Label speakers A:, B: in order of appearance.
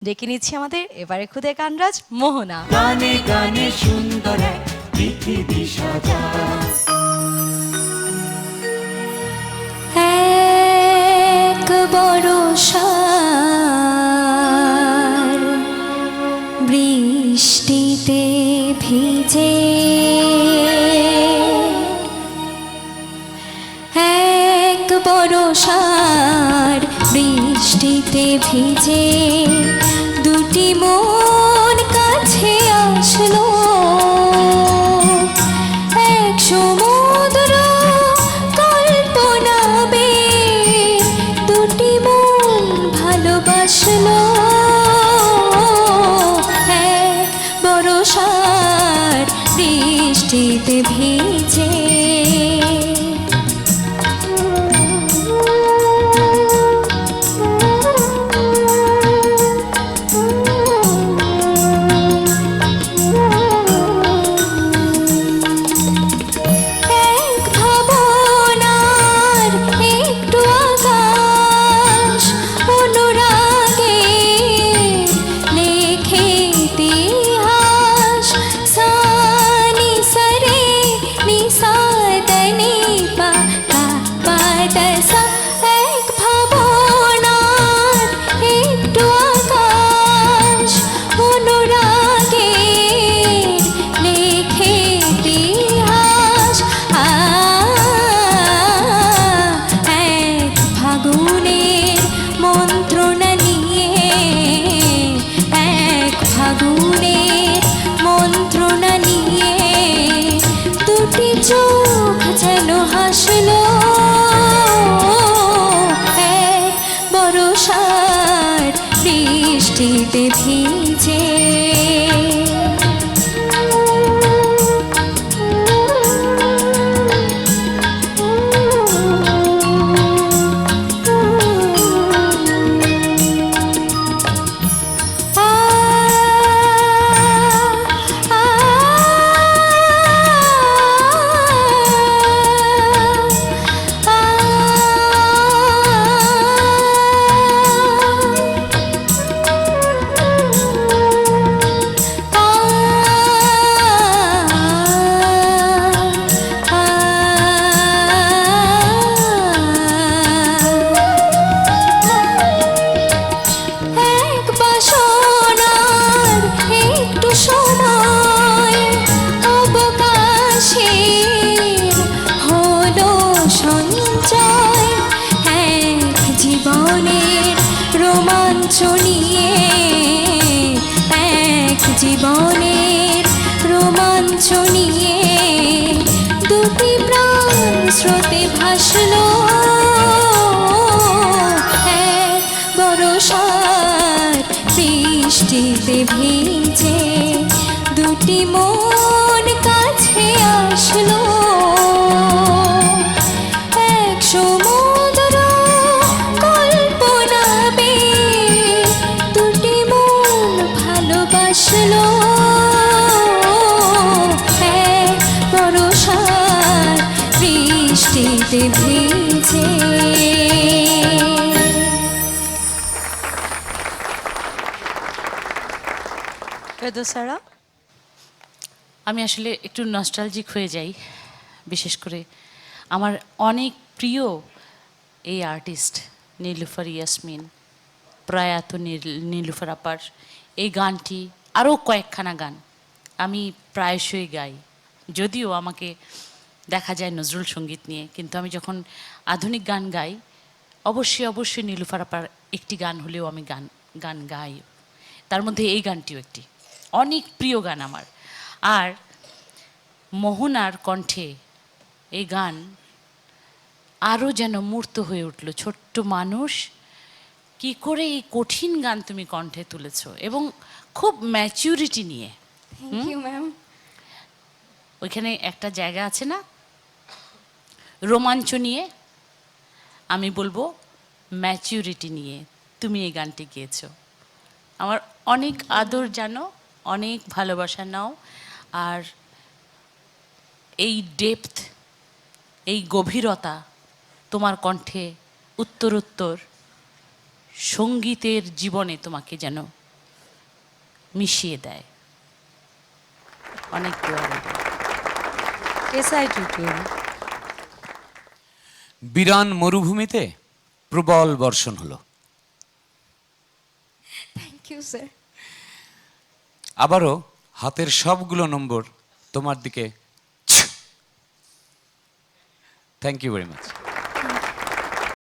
A: ডেকে নিচ্ছি আমাদের এবারে খুদে গানরাজ মোহনা।
B: গানে গানে সুন্দর এক পৃথিবী সাজা,
C: এক বরষার বৃষ্টিতে ভিজে, এক বরষার বৃষ্টিতে ভিজে দুটি মন কাছে আসলো, এক সমুদ্র কল্পনা বে দুটি মন ভালোবাসলো, এক বরষার বৃষ্টিতে ভিজে। চোখ যেন হাসলো, এক বরষার বৃষ্টিতে ভিজে। জীবনের রোমাঞ্চ নিয়ে দুটি প্রাণ স্রোতে ভাসলো, এক বরষার বৃষ্টিতে ভিজে দুটি মন কাছে আসলো, এক সমুদ্র কল্পনা বে দুটি মন ভালোবাসলো, এক বরষার বৃষ্টিতে ভিজে।
A: ফেরদৌসারা,
D: আমি আসলে একটু নস্টালজিক হয়ে যাই, বিশেষ করে আমার অনেক প্রিয় এই আর্টিস্ট নীলুফার ইয়াসমিন, প্রয়াত নীলুফার আপার এই গানটি, আরও কয়েকখানা গান আমি প্রায়শই গাই। যদিও আমাকে দেখা যায় নজরুল সঙ্গীত নিয়ে, কিন্তু আমি যখন আধুনিক গান গাই অবশ্যই নীলুফার আপার একটি গান হলেও আমি গান গাই। তার মধ্যে এই গানটিও একটি অনেক প্রিয় গান আমার। আর মোহনার কণ্ঠে এই গান আরও যেন মূর্ত হয়ে উঠল। ছোট্ট মানুষ, কি করে এই কঠিন গান তুমি কণ্ঠে তুলেছ এবং খুব ম্যাচিউরিটি নিয়ে।
C: Thank you ma'am.
D: ওইখানে একটা জায়গা আছে না, রোমাঞ্চ নিয়ে, আমি বলবো ম্যাচিউরিটি নিয়ে তুমি এই গানটি গেয়েছো। আমার অনেক আদর জানো, অনেক ভালোবাসা নাও। আর এই ডেপথ, এই গভীরতা তোমার কণ্ঠে উত্তরোত্তর সঙ্গীতের জীবনে তোমাকে যেন মিশিয়ে দেয়। অনেক দোয়া রইল।
A: SI tutorial.
E: বিরান মরুভূমিতে প্রবল বর্ষণ হলো।
C: Thank you sir.
E: আবারও হাতের সবগুলো নম্বর তোমার দিকে। Thank you very much.